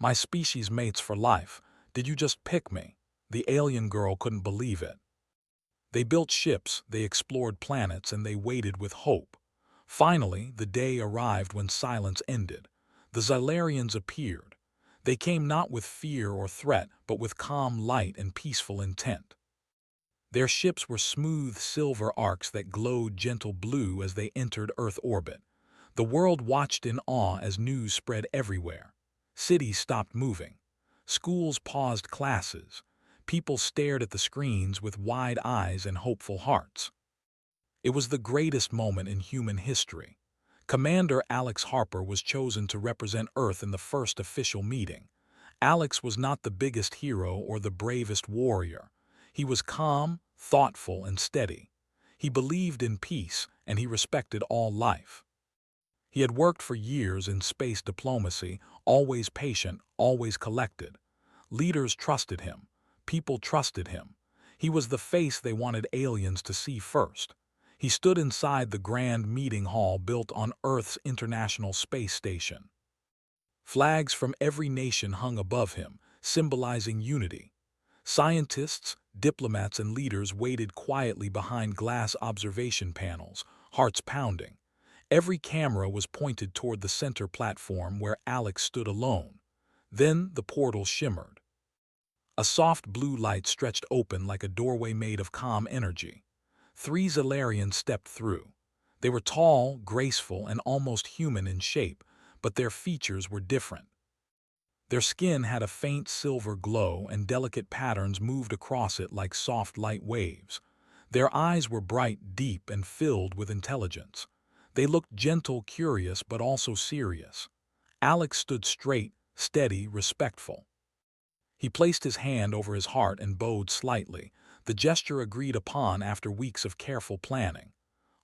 My species mates for life. Did you just pick me? The alien girl couldn't believe it. They built ships, they explored planets, and they waited with hope. Finally, the day arrived when silence ended. The Xylarians appeared. They came not with fear or threat, but with calm light and peaceful intent. Their ships were smooth silver arcs that glowed gentle blue as they entered Earth orbit. The world watched in awe as news spread everywhere. Cities stopped moving. Schools paused classes. People stared at the screens with wide eyes and hopeful hearts. It was the greatest moment in human history. Commander Alex Harper was chosen to represent Earth in the first official meeting. Alex was not the biggest hero or the bravest warrior. He was calm, thoughtful, and steady. He believed in peace, and he respected all life. He had worked for years in space diplomacy, always patient, always collected. Leaders trusted him. People trusted him. He was the face they wanted aliens to see first. He stood inside the grand meeting hall built on Earth's International Space Station. Flags from every nation hung above him, symbolizing unity. Scientists, diplomats, and leaders waited quietly behind glass observation panels, hearts pounding. Every camera was pointed toward the center platform where Alex stood alone. Then the portal shimmered. A soft blue light stretched open like a doorway made of calm energy. 3 Xylarians stepped through. They were tall, graceful, and almost human in shape, but their features were different. Their skin had a faint silver glow, and delicate patterns moved across it like soft light waves. Their eyes were bright, deep, and filled with intelligence. They looked gentle, curious, but also serious. Alex stood straight, steady, respectful. He placed his hand over his heart and bowed slightly, the gesture agreed upon after weeks of careful planning.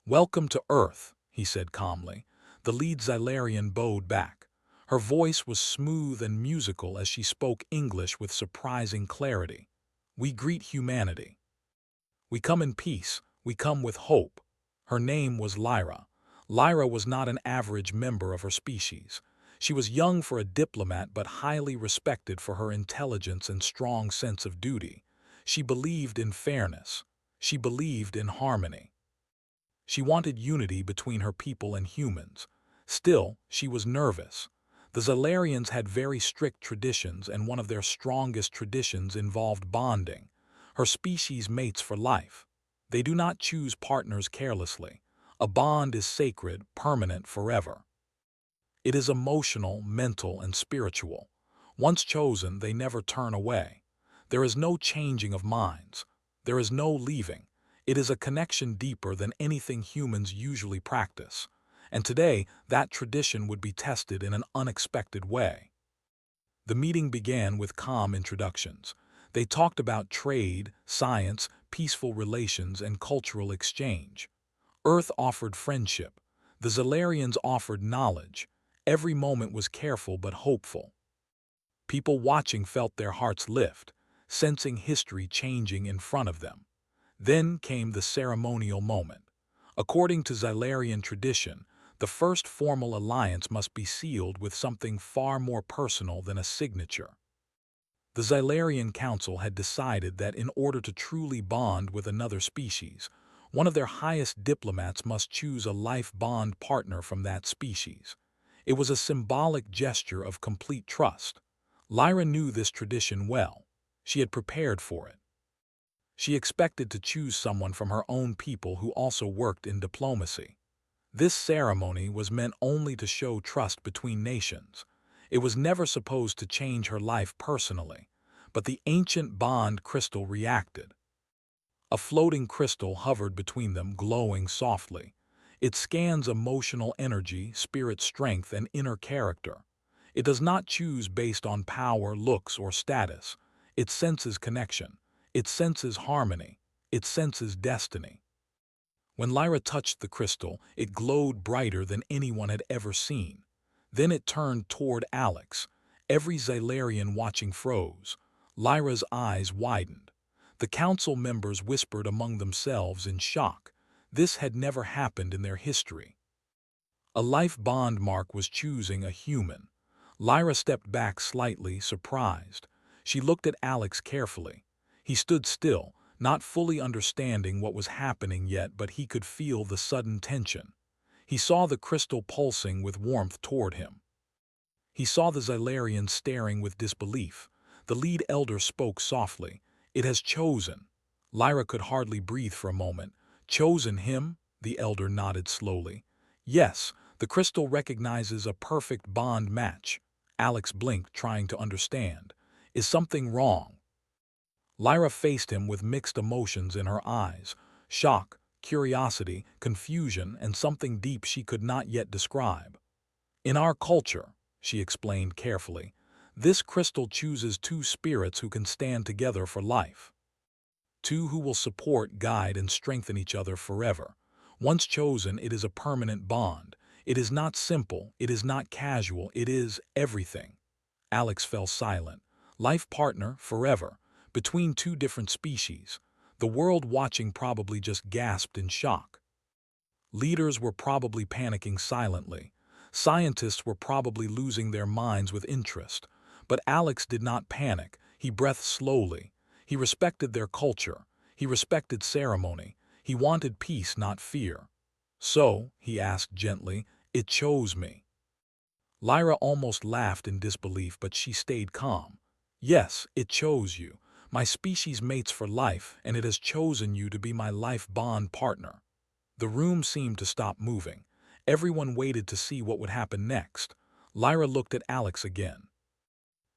"Welcome to Earth," he said calmly. The lead Xylarian bowed back. Her voice was smooth and musical as she spoke English with surprising clarity. "We greet humanity. We come in peace, we come with hope." Her name was Lyra. Lyra was not an average member of her species. She was young for a diplomat but highly respected for her intelligence and strong sense of duty. She believed in fairness. She believed in harmony. She wanted unity between her people and humans. Still, she was nervous. The Xylarians had very strict traditions, and one of their strongest traditions involved bonding. Her species mates for life. They do not choose partners carelessly. A bond is sacred, permanent, forever. It is emotional, mental, and spiritual. Once chosen, they never turn away. There is no changing of minds. There is no leaving. It is a connection deeper than anything humans usually practice. And today, that tradition would be tested in an unexpected way. The meeting began with calm introductions. They talked about trade, science, peaceful relations, and cultural exchange. Earth offered friendship. The Xylarians offered knowledge. Every moment was careful but hopeful. People watching felt their hearts lift, sensing history changing in front of them. Then came the ceremonial moment. According to Xylarian tradition, the first formal alliance must be sealed with something far more personal than a signature. The Xylarian Council had decided that in order to truly bond with another species, one of their highest diplomats must choose a life bond partner from that species. It was a symbolic gesture of complete trust. Lyra knew this tradition well. She had prepared for it. She expected to choose someone from her own people who also worked in diplomacy. This ceremony was meant only to show trust between nations. It was never supposed to change her life personally, but the ancient bond crystal reacted. A floating crystal hovered between them, glowing softly. It scans emotional energy, spirit strength, and inner character. It does not choose based on power, looks, or status. It senses connection. It senses harmony. It senses destiny. When Lyra touched the crystal, it glowed brighter than anyone had ever seen. Then it turned toward Alex. Every Xylarian watching froze. Lyra's eyes widened. The council members whispered among themselves in shock. This had never happened in their history. A life bond mark was choosing a human. Lyra stepped back slightly, surprised. She looked at Alex carefully. He stood still, not fully understanding what was happening yet, but he could feel the sudden tension. He saw the crystal pulsing with warmth toward him. He saw the Xylarian staring with disbelief. The lead elder spoke softly. "It has chosen." Lyra could hardly breathe for a moment. "Chosen him?" The elder nodded slowly. "Yes, the crystal recognizes a perfect bond match." Alex blinked, trying to understand. "Is something wrong?" Lyra faced him with mixed emotions in her eyes. Shock, curiosity, confusion, and something deep she could not yet describe. "In our culture," she explained carefully, "this crystal chooses two spirits who can stand together for life. Two who will support, guide, and strengthen each other forever. Once chosen, it is a permanent bond. It is not simple, it is not casual, it is everything." Alex fell silent. Life partner, forever, between two different species. The world watching probably just gasped in shock. Leaders were probably panicking silently. Scientists were probably losing their minds with interest. But Alex did not panic. He breathed slowly. He respected their culture. He respected ceremony. He wanted peace, not fear. "So," he asked gently, "it chose me." Lyra almost laughed in disbelief, but she stayed calm. "Yes, it chose you. My species mates for life, and it has chosen you to be my life bond partner." The room seemed to stop moving. Everyone waited to see what would happen next. Lyra looked at Alex again.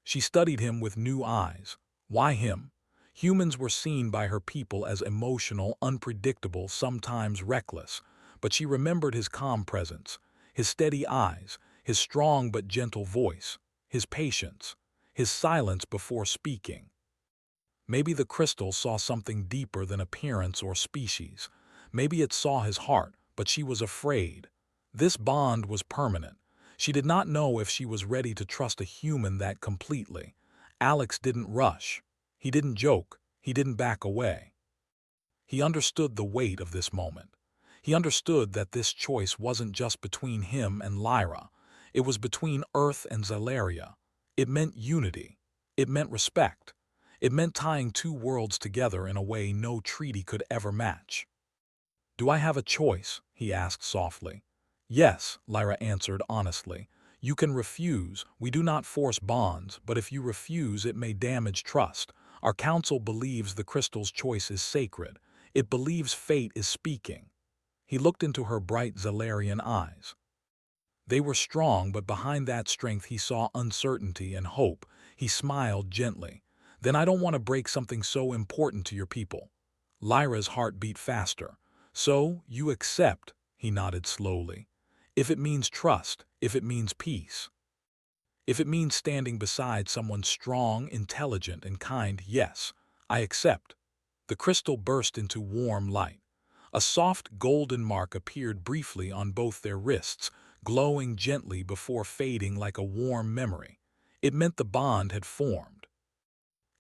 She studied him with new eyes. Why him? Humans were seen by her people as emotional, unpredictable, sometimes reckless. But she remembered his calm presence, his steady eyes, his strong but gentle voice, his patience, his silence before speaking. Maybe the crystal saw something deeper than appearance or species. Maybe it saw his heart, but she was afraid. This bond was permanent. She did not know if she was ready to trust a human that completely. Alex didn't rush. He didn't joke. He didn't back away. He understood the weight of this moment. He understood that this choice wasn't just between him and Lyra. It was between Earth and Xylaria. It meant unity. It meant respect. It meant tying two worlds together in a way no treaty could ever match. "Do I have a choice?" he asked softly. "Yes," Lyra answered honestly. "You can refuse. We do not force bonds, but if you refuse, it may damage trust. Our council believes the crystal's choice is sacred. It believes fate is speaking." He looked into her bright Xylarian eyes. They were strong, but behind that strength he saw uncertainty and hope. He smiled gently. "Then I don't want to break something so important to your people." Lyra's heart beat faster. "So, you accept," he nodded slowly. "If it means trust, if it means peace, if it means standing beside someone strong, intelligent, and kind, yes, I accept." The crystal burst into warm light. A soft golden mark appeared briefly on both their wrists, glowing gently before fading like a warm memory. It meant the bond had formed.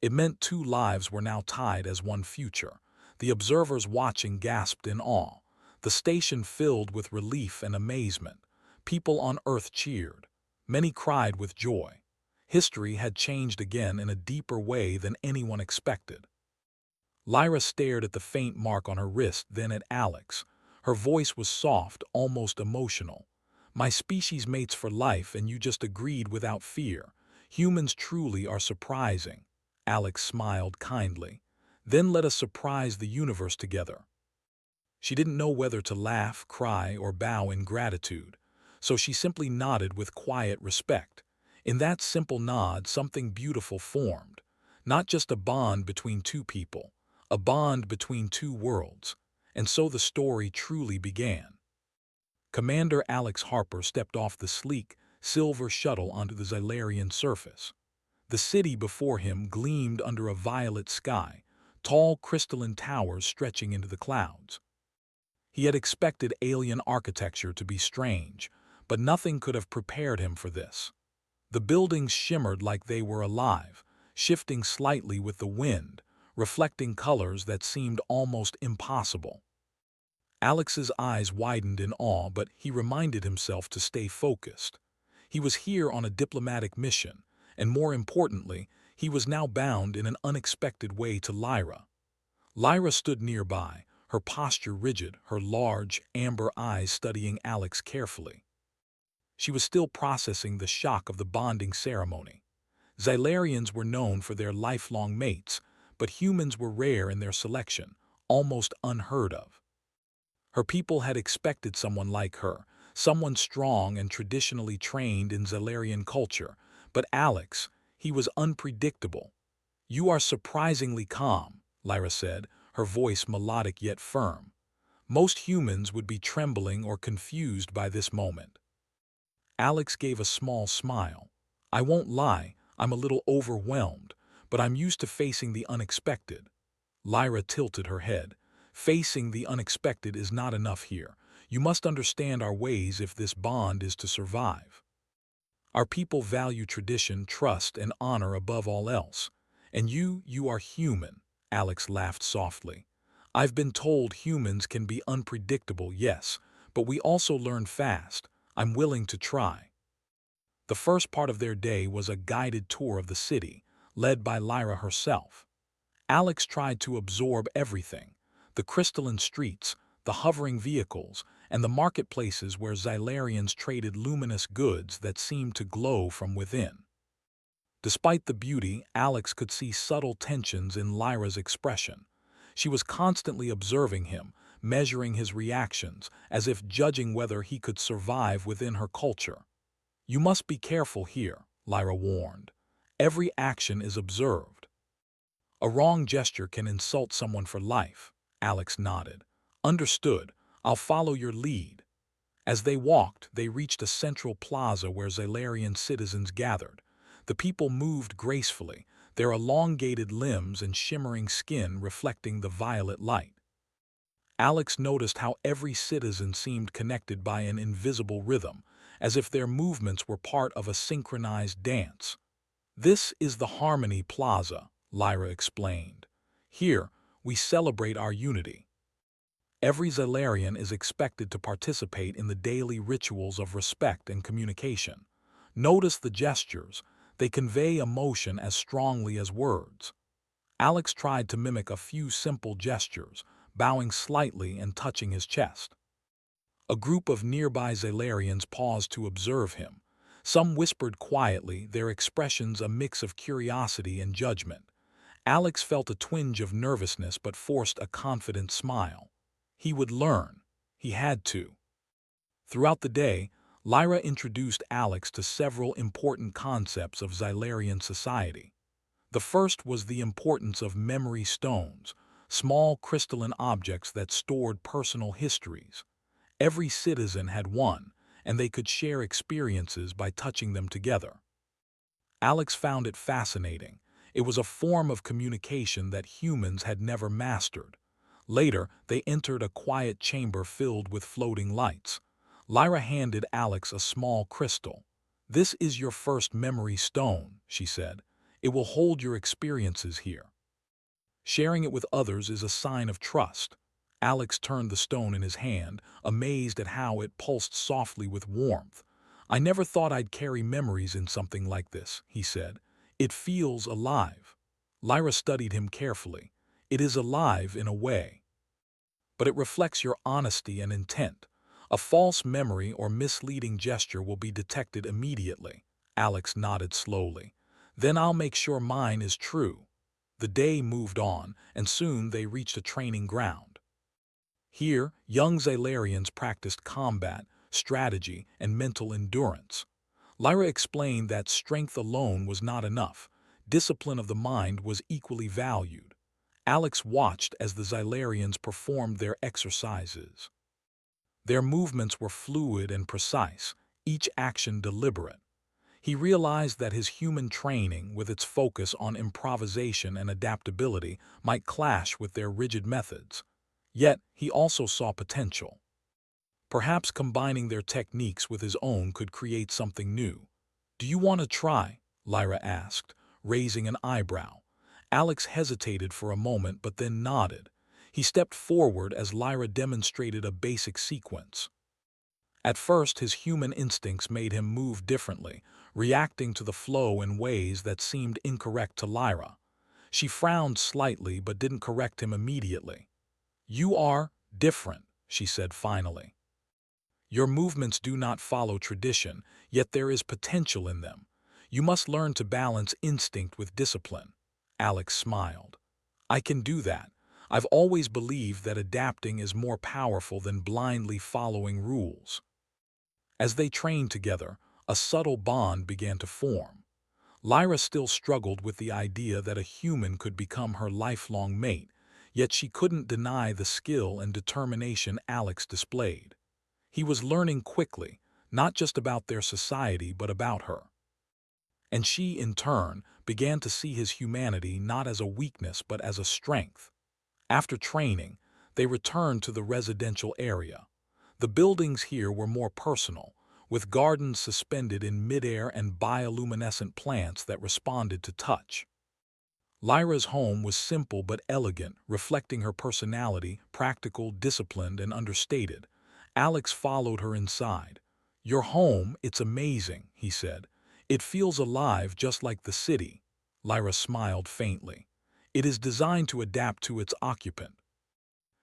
It meant two lives were now tied as one future. The observers watching gasped in awe. The station filled with relief and amazement. People on Earth cheered. Many cried with joy. History had changed again in a deeper way than anyone expected. Lyra stared at the faint mark on her wrist, then at Alex. Her voice was soft, almost emotional. "My species mates for life, and you just agreed without fear. Humans truly are surprising." Alex smiled kindly. "Then let us surprise the universe together." She didn't know whether to laugh, cry, or bow in gratitude, so she simply nodded with quiet respect. In that simple nod, something beautiful formed. Not just a bond between two people, a bond between two worlds. And so the story truly began. Commander Alex Harper stepped off the sleek, silver shuttle onto the Xylarian surface. The city before him gleamed under a violet sky, tall crystalline towers stretching into the clouds. He had expected alien architecture to be strange, but nothing could have prepared him for this. The buildings shimmered like they were alive, shifting slightly with the wind, reflecting colors that seemed almost impossible. Alex's eyes widened in awe, but he reminded himself to stay focused. He was here on a diplomatic mission, and more importantly, he was now bound in an unexpected way to Lyra. Lyra stood nearby, her posture rigid, her large, amber eyes studying Alex carefully. She was still processing the shock of the bonding ceremony. Xylarians were known for their lifelong mates, but humans were rare in their selection, almost unheard of. Her people had expected someone like her, someone strong and traditionally trained in Xylarian culture, but Alex, he was unpredictable. "You are surprisingly calm," Lyra said, her voice melodic yet firm. "Most humans would be trembling or confused by this moment." Alex gave a small smile. "I won't lie, I'm a little overwhelmed, but I'm used to facing the unexpected." Lyra tilted her head. "Facing the unexpected is not enough here. You must understand our ways if this bond is to survive. Our people value tradition, trust, and honor above all else. And you are human." Alex laughed softly. "I've been told humans can be unpredictable, yes, but we also learn fast. I'm willing to try." The first part of their day was a guided tour of the city, led by Lyra herself. Alex tried to absorb everything: the crystalline streets, the hovering vehicles, and the marketplaces where Xylarians traded luminous goods that seemed to glow from within. Despite the beauty, Alex could see subtle tensions in Lyra's expression. She was constantly observing him, measuring his reactions, as if judging whether he could survive within her culture. "You must be careful here," Lyra warned. "Every action is observed." "A wrong gesture can insult someone for life," Alex nodded. "Understood. I'll follow your lead." As they walked, they reached a central plaza where Xylarian citizens gathered. The people moved gracefully, their elongated limbs and shimmering skin reflecting the violet light. Alex noticed how every citizen seemed connected by an invisible rhythm, as if their movements were part of a synchronized dance. "This is the Harmony Plaza," Lyra explained. "Here, we celebrate our unity. Every Xylarian is expected to participate in the daily rituals of respect and communication. Notice the gestures. They convey emotion as strongly as words." Alex tried to mimic a few simple gestures, bowing slightly and touching his chest. A group of nearby Xylarians paused to observe him. Some whispered quietly, their expressions a mix of curiosity and judgment. Alex felt a twinge of nervousness but forced a confident smile. He would learn. He had to. Throughout the day, Lyra introduced Alex to several important concepts of Xylarian society. The first was the importance of memory stones, small crystalline objects that stored personal histories. Every citizen had one, and they could share experiences by touching them together. Alex found it fascinating. It was a form of communication that humans had never mastered. Later, they entered a quiet chamber filled with floating lights. Lyra handed Alex a small crystal. "This is your first memory stone," she said. "It will hold your experiences here. Sharing it with others is a sign of trust." Alex turned the stone in his hand, amazed at how it pulsed softly with warmth. "I never thought I'd carry memories in something like this," he said. "It feels alive." Lyra studied him carefully. "It is alive in a way. But it reflects your honesty and intent. A false memory or misleading gesture will be detected immediately." Alex nodded slowly. "Then I'll make sure mine is true." The day moved on, and soon they reached a training ground. Here, young Xylarians practiced combat, strategy, and mental endurance. Lyra explained that strength alone was not enough. Discipline of the mind was equally valued. Alex watched as the Xylarians performed their exercises. Their movements were fluid and precise, each action deliberate. He realized that his human training, with its focus on improvisation and adaptability, might clash with their rigid methods. Yet, he also saw potential. Perhaps combining their techniques with his own could create something new. "Do you want to try?" Lyra asked, raising an eyebrow. Alex hesitated for a moment but then nodded. He stepped forward as Lyra demonstrated a basic sequence. At first, his human instincts made him move differently, reacting to the flow in ways that seemed incorrect to Lyra. She frowned slightly but didn't correct him immediately. "You are different," she said finally. "Your movements do not follow tradition, yet there is potential in them. You must learn to balance instinct with discipline." Alex smiled. "I can do that. I've always believed that adapting is more powerful than blindly following rules." As they trained together, a subtle bond began to form. Lyra still struggled with the idea that a human could become her lifelong mate, yet she couldn't deny the skill and determination Alex displayed. He was learning quickly, not just about their society but about her. And she, in turn, began to see his humanity not as a weakness but as a strength. After training, they returned to the residential area. The buildings here were more personal, with gardens suspended in midair and bioluminescent plants that responded to touch. Lyra's home was simple but elegant, reflecting her personality, practical, disciplined, and understated. Alex followed her inside. "Your home, it's amazing," he said. "It feels alive just like the city." Lyra smiled faintly. "It is designed to adapt to its occupant.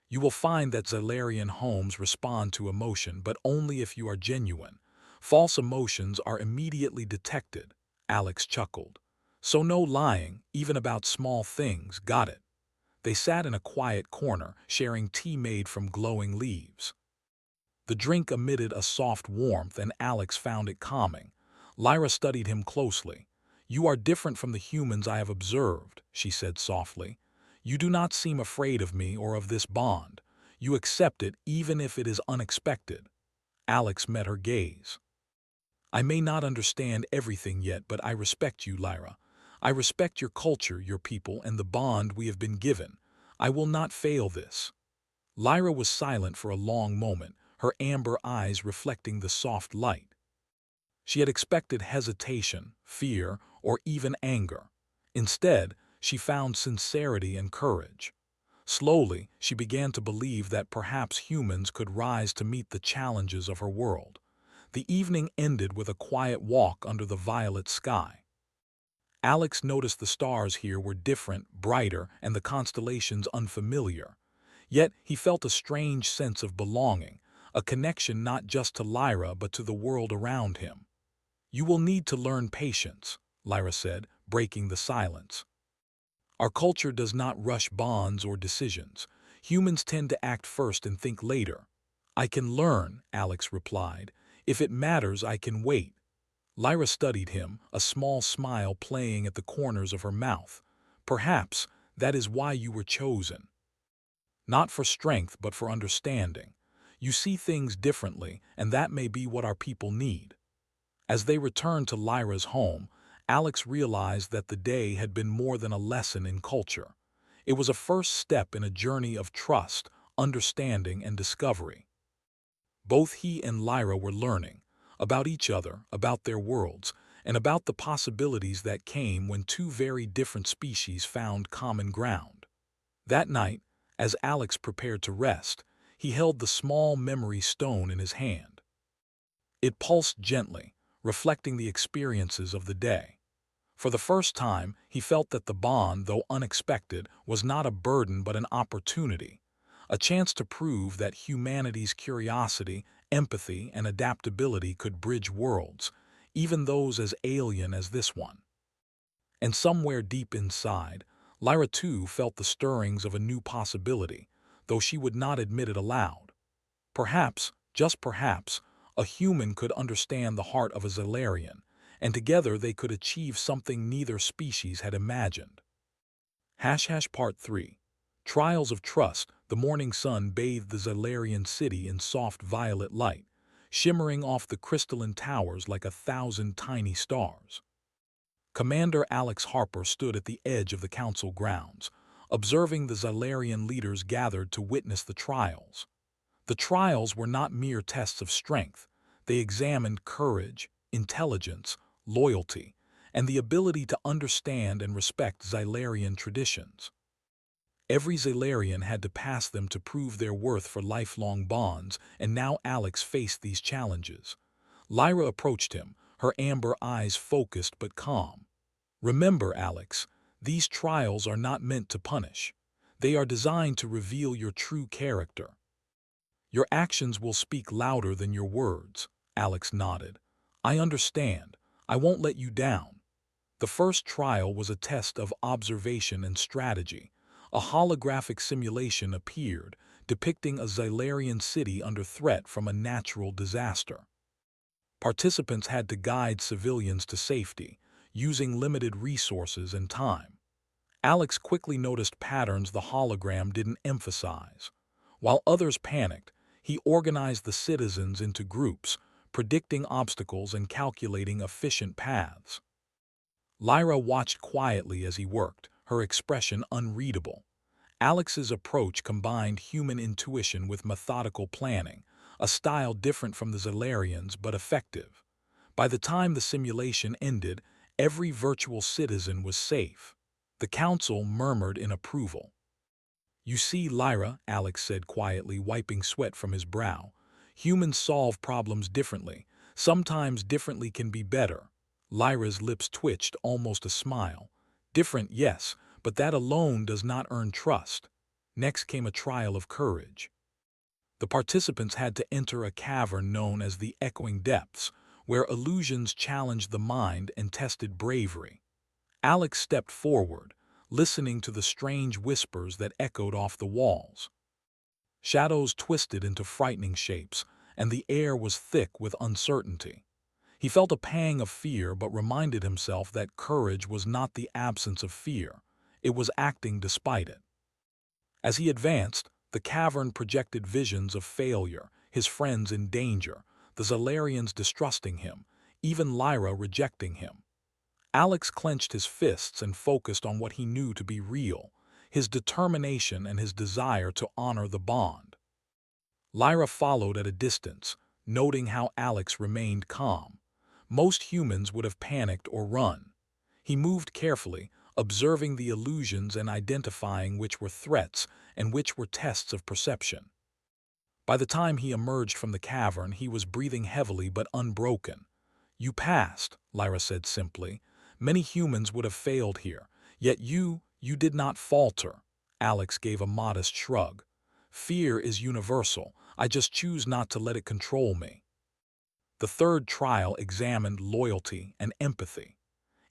You will find that Xylarian homes respond to emotion, but only if you are genuine. False emotions are immediately detected." Alex chuckled. "So no lying, even about small things, got it." They sat in a quiet corner, sharing tea made from glowing leaves. The drink emitted a soft warmth and Alex found it calming. Lyra studied him closely. "You are different from the humans I have observed," she said softly. "You do not seem afraid of me or of this bond. You accept it even if it is unexpected." Alex met her gaze. "I may not understand everything yet, but I respect you, Lyra. I respect your culture, your people, and the bond we have been given. I will not fail this." Lyra was silent for a long moment, her amber eyes reflecting the soft light. She had expected hesitation, fear, or even anger. Instead, she found sincerity and courage. Slowly, she began to believe that perhaps humans could rise to meet the challenges of her world. The evening ended with a quiet walk under the violet sky. Alex noticed the stars here were different, brighter, and the constellations unfamiliar. Yet he felt a strange sense of belonging, a connection not just to Lyra but to the world around him. "You will need to learn patience," Lyra said, breaking the silence. "Our culture does not rush bonds or decisions. Humans tend to act first and think later." "I can learn," Alex replied. "If it matters, I can wait." Lyra studied him, a small smile playing at the corners of her mouth. "Perhaps that is why you were chosen. Not for strength, but for understanding. You see things differently, and that may be what our people need." As they returned to Lyra's home, Alex realized that the day had been more than a lesson in culture. It was a first step in a journey of trust, understanding, and discovery. Both he and Lyra were learning about each other, about their worlds, and about the possibilities that came when two very different species found common ground. That night, as Alex prepared to rest, he held the small memory stone in his hand. It pulsed gently, reflecting the experiences of the day. For the first time, he felt that the bond, though unexpected, was not a burden but an opportunity, a chance to prove that humanity's curiosity, empathy, and adaptability could bridge worlds, even those as alien as this one. And somewhere deep inside, Lyra too felt the stirrings of a new possibility, though she would not admit it aloud. Perhaps, just perhaps, a human could understand the heart of a Xylarian, and together they could achieve something neither species had imagined. Part 3. Trials of Trust. The morning sun bathed the Xylarian city in soft violet light, shimmering off the crystalline towers like 1,000 tiny stars. Commander Alex Harper stood at the edge of the council grounds, observing the Xylarian leaders gathered to witness the trials. The trials were not mere tests of strength. They examined courage, intelligence, loyalty, and the ability to understand and respect Xylarian traditions. Every Zalarian had to pass them to prove their worth for lifelong bonds, and now Alex faced these challenges. Lyra approached him, her amber eyes focused but calm. "Remember, Alex, these trials are not meant to punish. They are designed to reveal your true character. Your actions will speak louder than your words." Alex nodded. "I understand. I won't let you down." The first trial was a test of observation and strategy. A holographic simulation appeared, depicting a Zylarian city under threat from a natural disaster. Participants had to guide civilians to safety, using limited resources and time. Alex quickly noticed patterns the hologram didn't emphasize. While others panicked, he organized the citizens into groups, predicting obstacles and calculating efficient paths. Lyra watched quietly as he worked, her expression unreadable. Alex's approach combined human intuition with methodical planning, a style different from the Zalarians but effective. By the time the simulation ended, every virtual citizen was safe. The council murmured in approval. "You see, Lyra," Alex said quietly, wiping sweat from his brow, "humans solve problems differently. Sometimes differently can be better." Lyra's lips twitched, almost a smile. "Different, yes, but that alone does not earn trust." Next came a trial of courage. The participants had to enter a cavern known as the Echoing Depths, where illusions challenged the mind and tested bravery. Alex stepped forward, listening to the strange whispers that echoed off the walls. Shadows twisted into frightening shapes, and the air was thick with uncertainty. He felt a pang of fear but reminded himself that courage was not the absence of fear. It was acting despite it. As he advanced, the cavern projected visions of failure, his friends in danger, the Zalarians distrusting him, even Lyra rejecting him. Alex clenched his fists and focused on what he knew to be real, his determination and his desire to honor the bond. Lyra followed at a distance, noting how Alex remained calm. Most humans would have panicked or run. He moved carefully, observing the illusions and identifying which were threats and which were tests of perception. By the time he emerged from the cavern, he was breathing heavily but unbroken. "You passed," Lyra said simply. "Many humans would have failed here, yet you did not falter." Alex gave a modest shrug. "Fear is universal. I just choose not to let it control me." The third trial examined loyalty and empathy.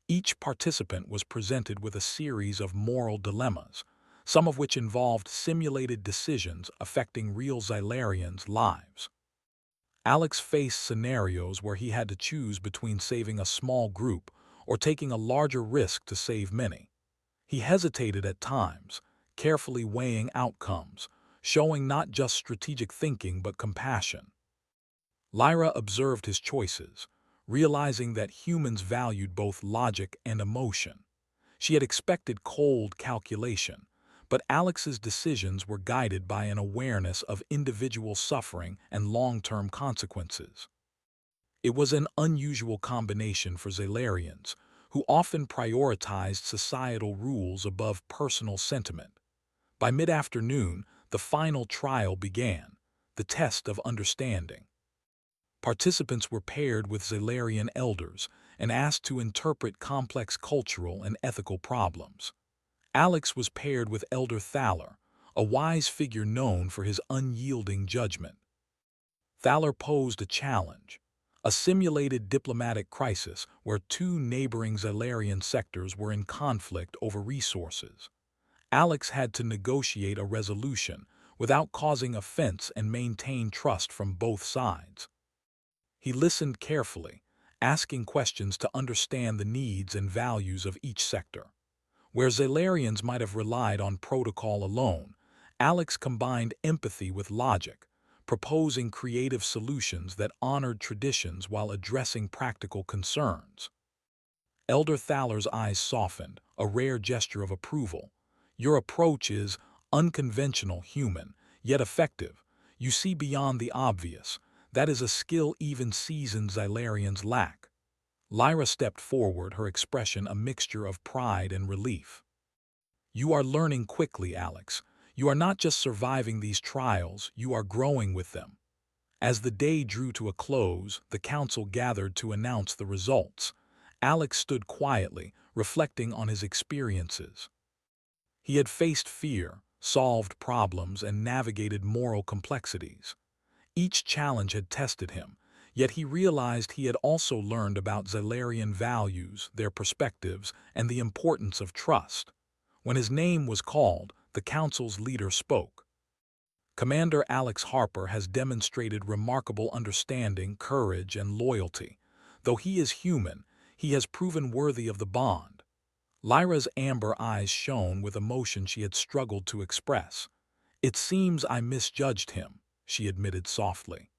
Each participant was presented with a series of moral dilemmas, some of which involved simulated decisions affecting real Zylarians' lives. Alex faced scenarios where he had to choose between saving a small group or taking a larger risk to save many. He hesitated at times, carefully weighing outcomes, showing not just strategic thinking but compassion. Lyra observed his choices, realizing that humans valued both logic and emotion. She had expected cold calculation, but Alex's decisions were guided by an awareness of individual suffering and long-term consequences. It was an unusual combination for Zalarians, who often prioritized societal rules above personal sentiment. By mid-afternoon, the final trial began, the test of understanding. Participants were paired with Zalarian elders and asked to interpret complex cultural and ethical problems. Alex was paired with Elder Thaler, a wise figure known for his unyielding judgment. Thaler posed a challenge, a simulated diplomatic crisis where two neighboring Zalarian sectors were in conflict over resources. Alex had to negotiate a resolution without causing offense and maintain trust from both sides. He listened carefully, asking questions to understand the needs and values of each sector. Where Zalarians might have relied on protocol alone, Alex combined empathy with logic, proposing creative solutions that honored traditions while addressing practical concerns. Elder Thaler's eyes softened, a rare gesture of approval. "Your approach is unconventional, human, yet effective. You see beyond the obvious. That is a skill even seasoned Zylarians lack." Lyra stepped forward, her expression a mixture of pride and relief. You are learning quickly, Alex. You are not just surviving these trials, you are growing with them. As the day drew to a close, the council gathered to announce the results. Alex stood quietly, reflecting on his experiences. He had faced fear, solved problems, and navigated moral complexities. Each challenge had tested him, yet he realized he had also learned about Zalarian values, their perspectives, and the importance of trust. When his name was called, the council's leader spoke. Commander Alex Harper has demonstrated remarkable understanding, courage, and loyalty. Though he is human, he has proven worthy of the bond. Lyra's amber eyes shone with emotion she had struggled to express. "It seems I misjudged him," she admitted softly.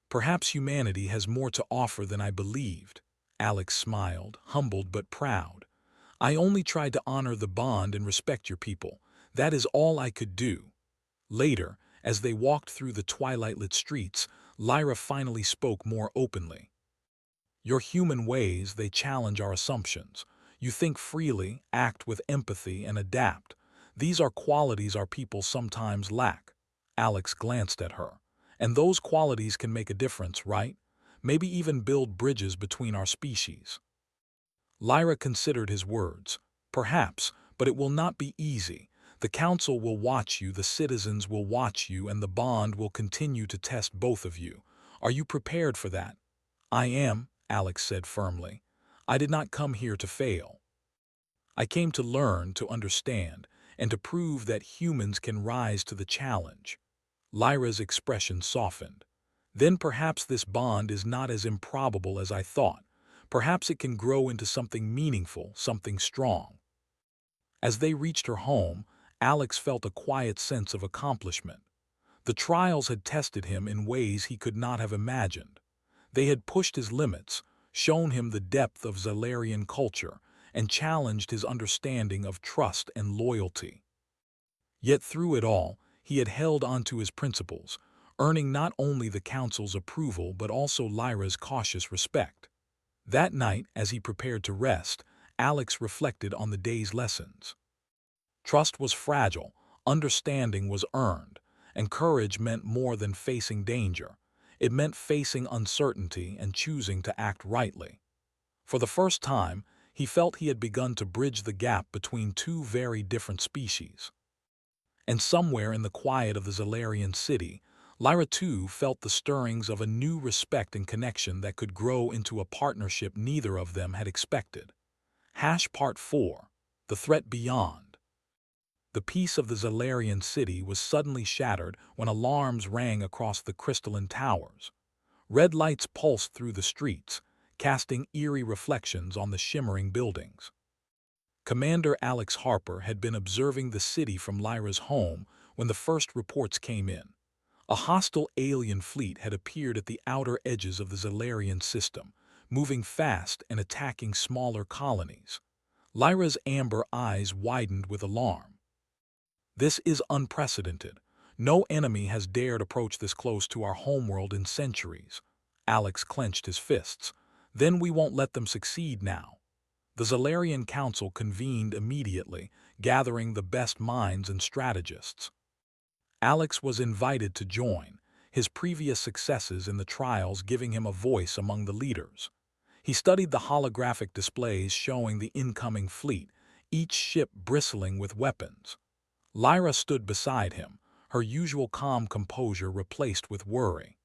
"Perhaps humanity has more to offer than I believed." Alex smiled, humbled but proud. "I only tried to honor the bond and respect your people. That is all I could do." Later, as they walked through the twilight-lit streets, Lyra finally spoke more openly. "Your human ways, they challenge our assumptions. You think freely, act with empathy, and adapt. These are qualities our people sometimes lack." Alex glanced at her. "And those qualities can make a difference, right? Maybe even build bridges between our species." Lyra considered his words. "Perhaps, but it will not be easy. The council will watch you, the citizens will watch you, and the bond will continue to test both of you. Are you prepared for that?" "I am," Alex said firmly. "I did not come here to fail. I came to learn, to understand, and to prove that humans can rise to the challenge." Lyra's expression softened. "Then perhaps this bond is not as improbable as I thought. Perhaps it can grow into something meaningful, something strong." As they reached her home, Alex felt a quiet sense of accomplishment. The trials had tested him in ways he could not have imagined. They had pushed his limits, shown him the depth of Zalarian culture, and challenged his understanding of trust and loyalty. Yet through it all, he had held onto his principles, earning not only the council's approval but also Lyra's cautious respect. That night, as he prepared to rest, Alex reflected on the day's lessons. Trust was fragile, understanding was earned, and courage meant more than facing danger. It meant facing uncertainty and choosing to act rightly. For the first time, he felt he had begun to bridge the gap between two very different species. And somewhere in the quiet of the Zalarian city, Lyra too felt the stirrings of a new respect and connection that could grow into a partnership neither of them had expected. Part 4. The Threat Beyond. The peace of the Zalarian city was suddenly shattered when alarms rang across the crystalline towers. Red lights pulsed through the streets, casting eerie reflections on the shimmering buildings. Commander Alex Harper had been observing the city from Lyra's home when the first reports came in. A hostile alien fleet had appeared at the outer edges of the Zalarian system, moving fast and attacking smaller colonies. Lyra's amber eyes widened with alarm. "This is unprecedented. No enemy has dared approach this close to our homeworld in centuries." Alex clenched his fists. "Then we won't let them succeed now." The Zalarian Council convened immediately, gathering the best minds and strategists. Alex was invited to join, his previous successes in the trials giving him a voice among the leaders. He studied the holographic displays showing the incoming fleet, each ship bristling with weapons. Lyra stood beside him, her usual calm composure replaced with worry.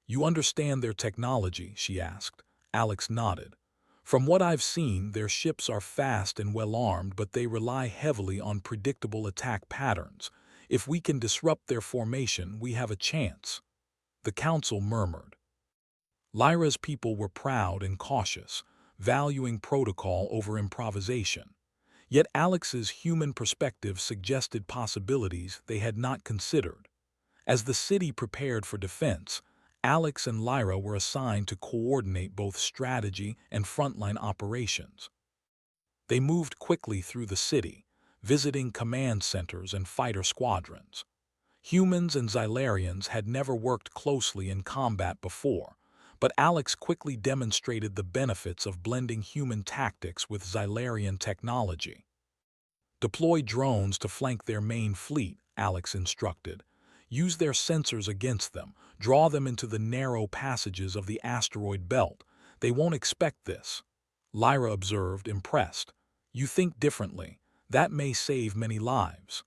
"You understand their technology?" she asked. Alex nodded. "From what I've seen, their ships are fast and well-armed, but they rely heavily on predictable attack patterns. If we can disrupt their formation, we have a chance." The council murmured. Lyra's people were proud and cautious, valuing protocol over improvisation. Yet Alex's human perspective suggested possibilities they had not considered. As the city prepared for defense, Alex and Lyra were assigned to coordinate both strategy and frontline operations. They moved quickly through the city, visiting command centers and fighter squadrons. Humans and Zalarians had never worked closely in combat before, but Alex quickly demonstrated the benefits of blending human tactics with Zalarian technology. Deploy drones to flank their main fleet, Alex instructed. Use their sensors against them. Draw them into the narrow passages of the asteroid belt. They won't expect this. Lyra observed, impressed. You think differently. That may save many lives.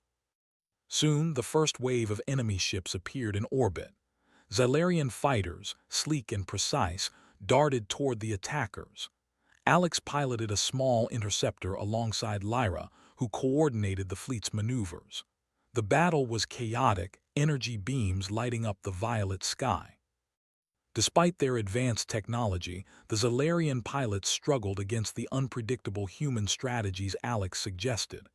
Soon, the first wave of enemy ships appeared in orbit. Xylarian fighters, sleek and precise, darted toward the attackers. Alex piloted a small interceptor alongside Lyra, who coordinated the fleet's maneuvers. The battle was chaotic, energy beams lighting up the violet sky. Despite their advanced technology, the Xylarian pilots struggled against the unpredictable human strategies Alex suggested.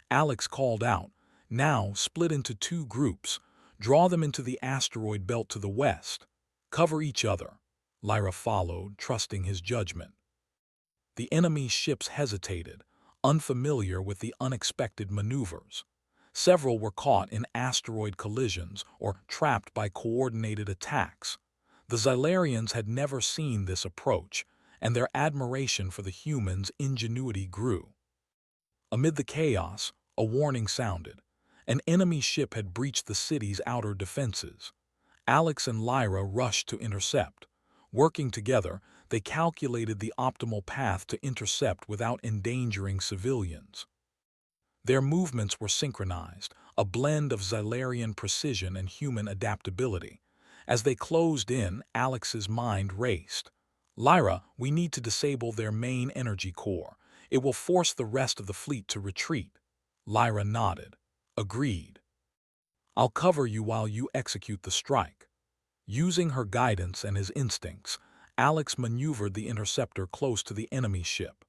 Alex called out, "Now split into two groups. Draw them into the asteroid belt to the west. Cover each other." Lyra followed, trusting his judgment. The enemy ships hesitated, unfamiliar with the unexpected maneuvers. Several were caught in asteroid collisions or trapped by coordinated attacks. The Xylarians had never seen this approach, and their admiration for the humans' ingenuity grew. Amid the chaos, a warning sounded. An enemy ship had breached the city's outer defenses. Alex and Lyra rushed to intercept. Working together, they calculated the optimal path to intercept without endangering civilians. Their movements were synchronized, a blend of Xylarian precision and human adaptability. As they closed in, Alex's mind raced. "Lyra, we need to disable their main energy core. It will force the rest of the fleet to retreat." Lyra nodded. "Agreed. I'll cover you while you execute the strike." Using her guidance and his instincts, Alex maneuvered the interceptor close to the enemy ship.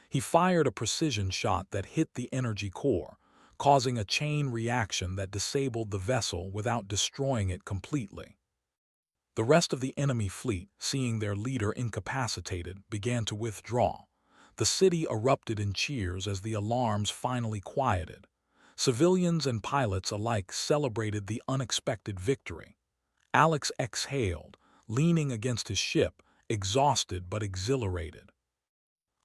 He fired a precision shot that hit the energy core, causing a chain reaction that disabled the vessel without destroying it completely. The rest of the enemy fleet, seeing their leader incapacitated, began to withdraw. The city erupted in cheers as the alarms finally quieted. Civilians and pilots alike celebrated the unexpected victory. Alex exhaled, leaning against his ship, exhausted but exhilarated.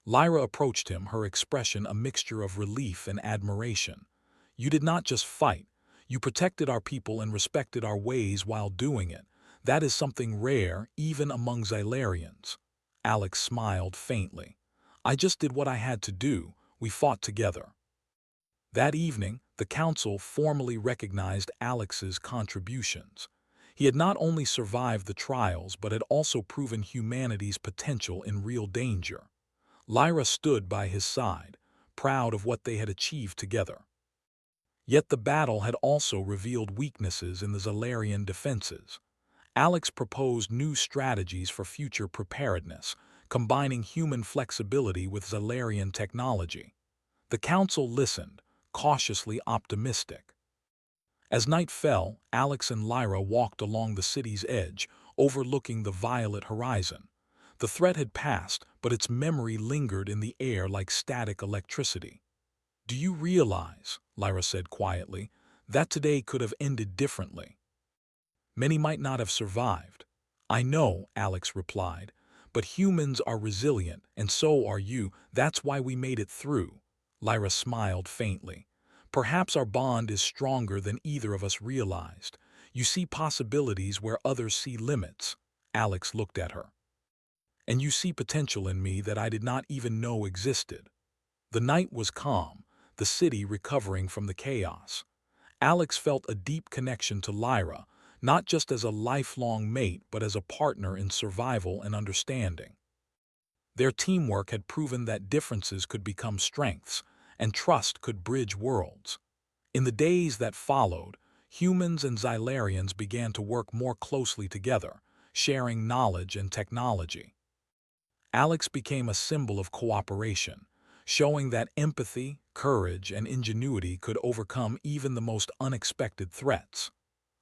Lyra approached him, her expression a mixture of relief and admiration. "You did not just fight. You protected our people and respected our ways while doing it. That is something rare, even among Xylarians." Alex smiled faintly. "I just did what I had to do. We fought together." That evening, the council formally recognized Alex's contributions. He had not only survived the trials but had also proven humanity's potential in real danger. Lyra stood by his side, proud of what they had achieved together. Yet the battle had also revealed weaknesses in the Xylarian defenses. Alex proposed new strategies for future preparedness, combining human flexibility with Xylarian technology. The council listened, cautiously optimistic. As night fell, Alex and Lyra walked along the city's edge, overlooking the violet horizon. The threat had passed, but its memory lingered in the air like static electricity. "Do you realize," Lyra said quietly, "that today could have ended differently? Many might not have survived." "I know," Alex replied, "but humans are resilient, and so are you. That's why we made it through." Lyra smiled faintly. "Perhaps our bond is stronger than either of us realized. You see possibilities where others see limits." Alex looked at her. "And you see potential in me that I did not even know existed." The night was calm, the city recovering from the chaos. Alex felt a deep connection to Lyra, not just as a lifelong mate but as a partner in survival and understanding. Their teamwork had proven that differences could become strengths, and trust could bridge worlds. In the days that followed, humans and Xylarians began to work more closely together, sharing knowledge and technology. Alex became a symbol of cooperation, showing that empathy, courage, and ingenuity could overcome even the most unexpected threats.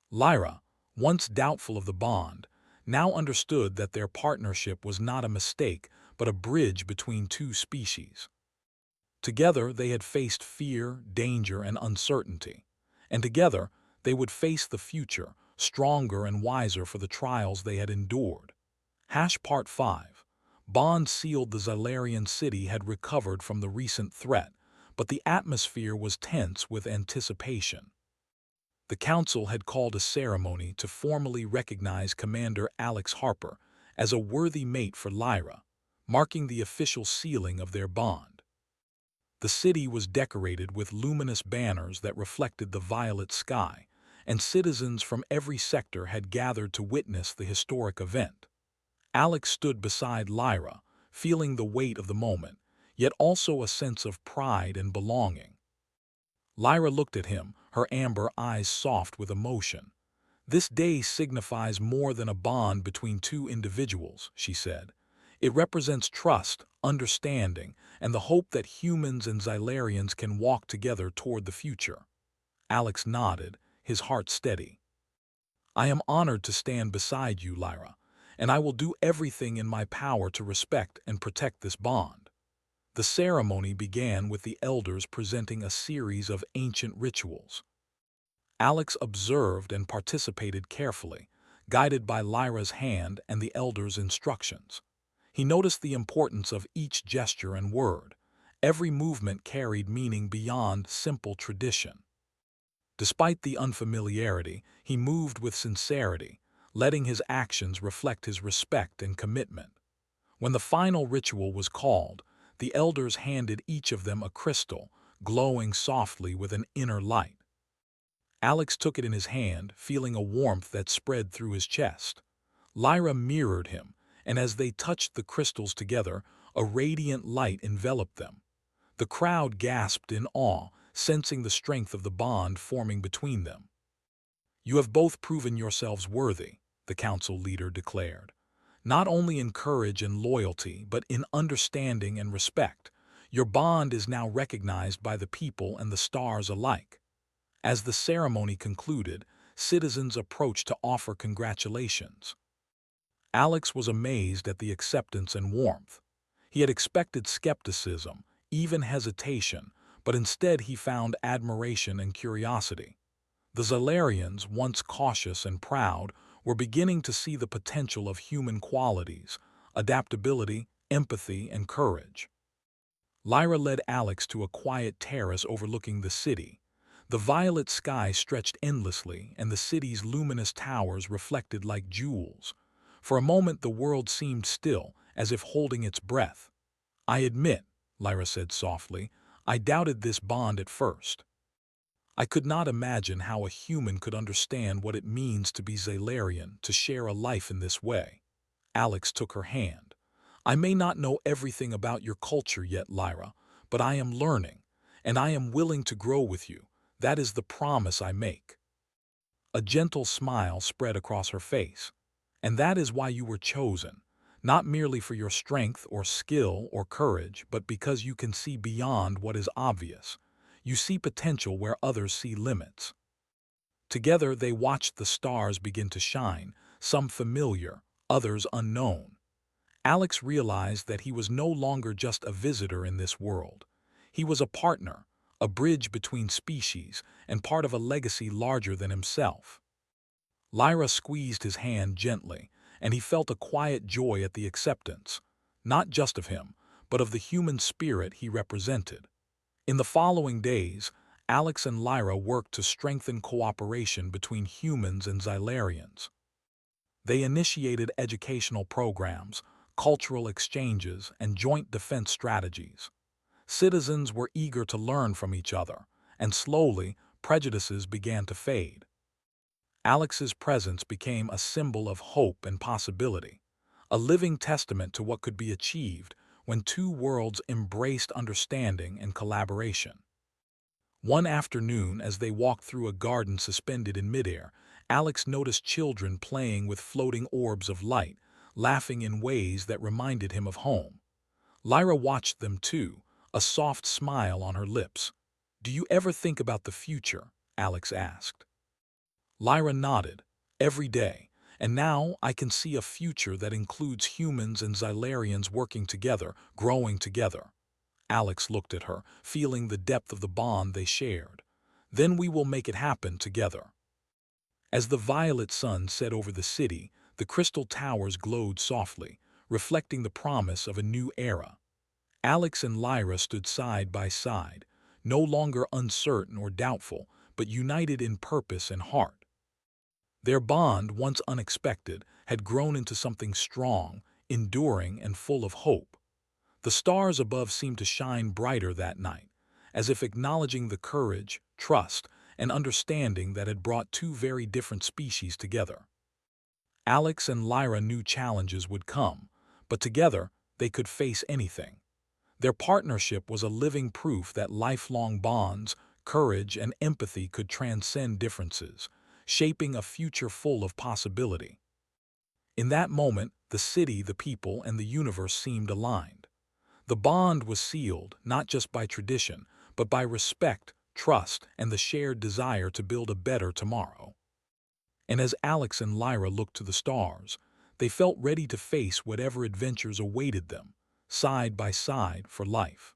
Lyra, once doubtful of the bond, now understood that their partnership was not a mistake but a bridge between two species. Together they had faced fear, danger, and uncertainty, and together they would face the future, stronger and wiser for the trials they had endured. Part 5. Bond sealed. The Xylarian city had recovered from the recent threat, but the atmosphere was tense with anticipation. The council had called a ceremony to formally recognize Commander Alex Harper as a worthy mate for Lyra, marking the official sealing of their bond. The city was decorated with luminous banners that reflected the violet sky, and citizens from every sector had gathered to witness the historic event. Alex stood beside Lyra, feeling the weight of the moment, yet also a sense of pride and belonging. Lyra looked at him, her amber eyes soft with emotion. "This day signifies more than a bond between two individuals," she said. "It represents trust, understanding, and the hope that humans and Xylarians can walk together toward the future." Alex nodded, his heart steady. "I am honored to stand beside you, Lyra, and I will do everything in my power to respect and protect this bond." The ceremony began with the elders presenting a series of ancient rituals. Alex observed and participated carefully, guided by Lyra's hand and the elders' instructions. He noticed the importance of each gesture and word. Every movement carried meaning beyond simple tradition. Despite the unfamiliarity, he moved with sincerity, letting his actions reflect his respect and commitment. When the final ritual was called, the elders handed each of them a crystal, glowing softly with an inner light. Alex took it in his hand, feeling a warmth that spread through his chest. Lyra mirrored him, and as they touched the crystals together, a radiant light enveloped them. The crowd gasped in awe, sensing the strength of the bond forming between them. "You have both proven yourselves worthy," the council leader declared. "Not only in courage and loyalty, but in understanding and respect. Your bond is now recognized by the people and the stars alike." As the ceremony concluded, citizens approached to offer congratulations. Alex was amazed at the acceptance and warmth. He had expected skepticism, even hesitation, but instead he found admiration and curiosity. The Xylarians, once cautious and proud, were beginning to see the potential of human qualities, adaptability, empathy, and courage. Lyra led Alex to a quiet terrace overlooking the city. The violet sky stretched endlessly, and the city's luminous towers reflected like jewels. For a moment the world seemed still, as if holding its breath. "I admit," Lyra said softly, "I doubted this bond at first. I could not imagine how a human could understand what it means to be Xylarian, to share a life in this way." Alex took her hand. "I may not know everything about your culture yet, Lyra, but I am learning, and I am willing to grow with you. That is the promise I make." A gentle smile spread across her face. "And that is why you were chosen, not merely for your strength or skill or courage, but because you can see beyond what is obvious. You see potential where others see limits." Together they watched the stars begin to shine, some familiar, others unknown. Alex realized that he was no longer just a visitor in this world. He was a partner, a bridge between species, and part of a legacy larger than himself. Lyra squeezed his hand gently, and he felt a quiet joy at the acceptance, not just of him, but of the human spirit he represented. In the following days, Alex and Lyra worked to strengthen cooperation between humans and Xylarians. They initiated educational programs, cultural exchanges, and joint defense strategies. Citizens were eager to learn from each other, and slowly, prejudices began to fade. Alex's presence became a symbol of hope and possibility, a living testament to what could be achieved when two worlds embraced understanding and collaboration. One afternoon, as they walked through a garden suspended in midair, Alex noticed children playing with floating orbs of light, laughing in ways that reminded him of home. Lyra watched them too, a soft smile on her lips. "Do you ever think about the future?" Alex asked. Lyra nodded. "Every day. And now I can see a future that includes humans and Xylarians working together, growing together." Alex looked at her, feeling the depth of the bond they shared. "Then we will make it happen together." As the violet sun set over the city, the crystal towers glowed softly, reflecting the promise of a new era. Alex and Lyra stood side by side, no longer uncertain or doubtful, but united in purpose and heart. Their bond, once unexpected, had grown into something strong, enduring, and full of hope. The stars above seemed to shine brighter that night, as if acknowledging the courage, trust, and understanding that had brought two very different species together. Alex and Lyra knew challenges would come, but together they could face anything. Their partnership was a living proof that lifelong bonds, courage, and empathy could transcend differences, shaping a future full of possibility. In that moment, the city, the people, and the universe seemed aligned. The bond was sealed not just by tradition, but by respect, trust, and the shared desire to build a better tomorrow. And as Alex and Lyra looked to the stars, they felt ready to face whatever adventures awaited them, side by side for life.